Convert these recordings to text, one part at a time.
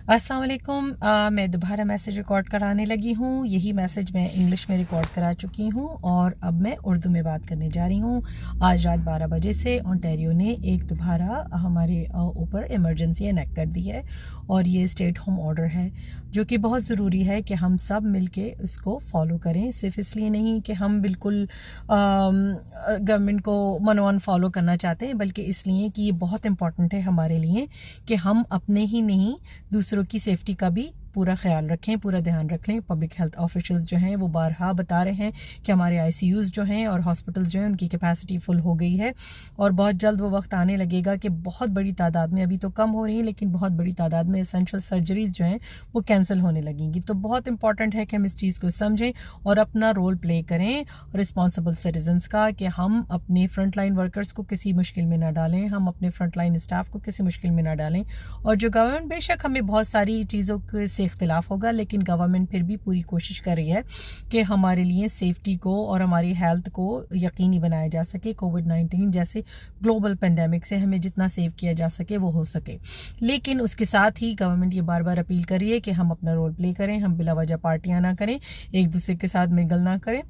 अस्सलाम वालेकुम। मैं दोबारा मैसेज रिकॉर्ड कराने लगी हूँ। यही मैसेज मैं इंग्लिश में रिकॉर्ड करा चुकी हूँ और अब मैं उर्दू में बात करने जा रही हूँ। आज रात 12 बजे से ओंटारियो ने एक दोबारा हमारे ऊपर इमरजेंसी एनेक्ट कर दी है और ये स्टेट होम ऑर्डर है, जो कि बहुत ज़रूरी है कि हम सब मिलके इसको फॉलो करें। सिर्फ इसलिए नहीं कि हम बिल्कुल गवर्नमेंट को मनोवन फॉलो करना चाहते हैं, बल्कि इसलिए कि ये बहुत इम्पॉर्टेंट है हमारे लिए कि हम अपने ही नहीं दूसरों की सेफ्टी का भी पूरा ख्याल रखें, पूरा ध्यान रखें। पब्लिक हेल्थ ऑफिशियल्स जो हैं वो बारहा बता रहे हैं कि हमारे आईसीयूज़ जो हैं और हॉस्पिटल्स जो हैं उनकी कैपेसिटी फुल हो गई है और बहुत जल्द वो वक्त आने लगेगा कि बहुत बड़ी तादाद में, अभी तो कम हो रही है लेकिन बहुत बड़ी तादाद में एसेंशियल सर्जरीज जो हैं वो कैंसिल होने लगेंगी। तो बहुत इंपॉर्टेंट है कि हम इस चीज़ को समझें और अपना रोल प्ले करें रिस्पॉन्सिबल सिटीजन्स का, कि हम अपने फ्रंट लाइन वर्कर्स को किसी मुश्किल में ना डालें, हम अपने फ्रंट लाइन स्टाफ को किसी मुश्किल में ना डालें। और जो गवर्नमेंट, बेशक हमें बहुत सारी चीज़ों से इख्तिलाफ होगा, लेकिन गवर्नमेंट फिर भी पूरी कोशिश कर रही है कि हमारे लिए सेफ्टी को और हमारी हेल्थ को यकीनी बनाया जा सके। कोविड-19 जैसे ग्लोबल पेंडेमिक से हमें जितना सेव किया जा सके वो हो सके। लेकिन उसके साथ ही गवर्नमेंट ये बार बार अपील कर रही है कि हम अपना रोल प्ले करें, हम बिला वजह पार्टियां ना करें, एक दूसरे के साथ मिंगल ना करें,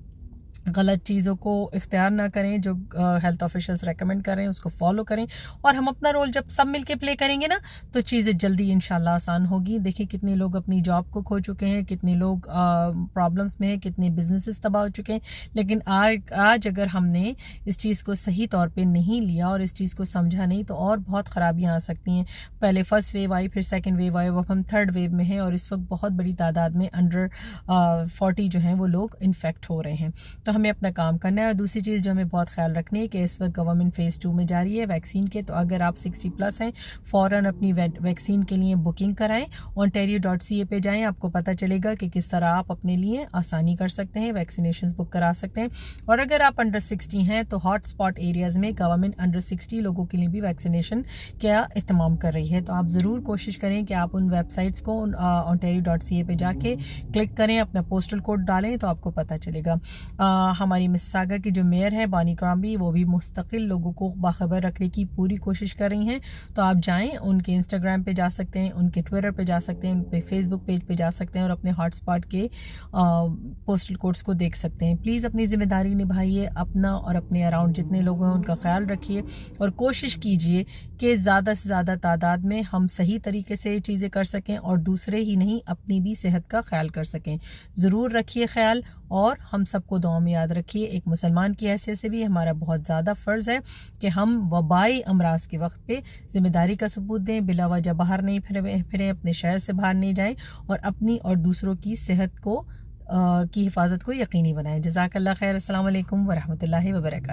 गलत चीज़ों को इख्तियार ना करें, जो हेल्थ ऑफिशियल्स रेकमेंड कर रहे हैं उसको फॉलो करें। और हम अपना रोल जब सब मिलके प्ले करेंगे ना तो चीज़ें जल्दी इंशाल्लाह आसान होगी। देखिए कितने लोग अपनी जॉब को खो चुके हैं, कितने लोग प्रॉब्लम्स में हैं, कितने बिजनेसेस तबाह हो चुके हैं। लेकिन आज अगर हमने इस चीज़ को सही तौर पे नहीं लिया और इस चीज़ को समझा नहीं तो और बहुत ख़राबियाँ आ सकती हैं। पहले फर्स्ट वेव आई, फिर सेकेंड वेव आई, अब हम थर्ड वेव में हैं और इस वक्त बहुत बड़ी तादाद में अंडर 40 जो हैं वो लोग इन्फेक्ट हो रहे हैं। तो हमें अपना काम करना है। और दूसरी चीज़ जो हमें बहुत ख्याल रखनी है कि इस वक्त गवर्नमेंट फेज़ 2 में जा रही है वैक्सीन के, तो अगर आप 60+ हैं फ़ौरन अपनी वैक्सीन के लिए बुकिंग कराएं। ontario.ca पे जाएं, आपको पता चलेगा कि किस तरह आप अपने लिए आसानी कर सकते हैं, वैक्सीनेशन बुक करा सकते हैं। और अगर आप अंडर 60 हैं तो हॉट स्पॉट एरियाज़ में गवर्नमेंट अंडर 60 लोगों के लिए भी वैक्सीनेशन का एहतमाम कर रही है। तो आप ज़रूर कोशिश करें कि आप उन वेबसाइट्स को ontario.ca पे जाके क्लिक करें, अपना पोस्टल कोड डालें तो आपको पता चलेगा। हमारी मिसिसागा की जो मेयर है बानी क्रॉम्बी, वो भी मुस्तकिल लोगों को बाखबर रखने की पूरी कोशिश कर रही हैं। तो आप जाएं, उनके इंस्टाग्राम पे जा सकते हैं, उनके ट्विटर पे जा सकते हैं, उनके फेसबुक पेज पे जा सकते हैं और अपने हॉटस्पॉट के पोस्टल कोड्स को देख सकते हैं। प्लीज़ अपनी जिम्मेदारी निभाइए, अपना और अपने अराउंड जितने लोग हैं उनका ख्याल रखिए और कोशिश कीजिए कि ज़्यादा से ज़्यादा तादाद में हम सही तरीके से चीज़ें कर सकें और दूसरे ही नहीं अपनी भी सेहत का ख्याल कर सकें। ज़रूर रखिए ख्याल और हम सबको दुआ में याद रखिए। एक मुसलमान की हैसियत से भी हमारा बहुत ज़्यादा फ़र्ज़ है कि हम वबाई अमराज के वक्त पे ज़िम्मेदारी का सबूत दें, बिला वजह बाहर नहीं फिरें, अपने शहर से बाहर नहीं जाएं और अपनी और दूसरों की सेहत को की हिफाजत को यकीनी बनाएं। जज़ाकल्लाह खैर। अस्सलाम वालेकुम वरहमतुल्लाहि वबरकातुहू।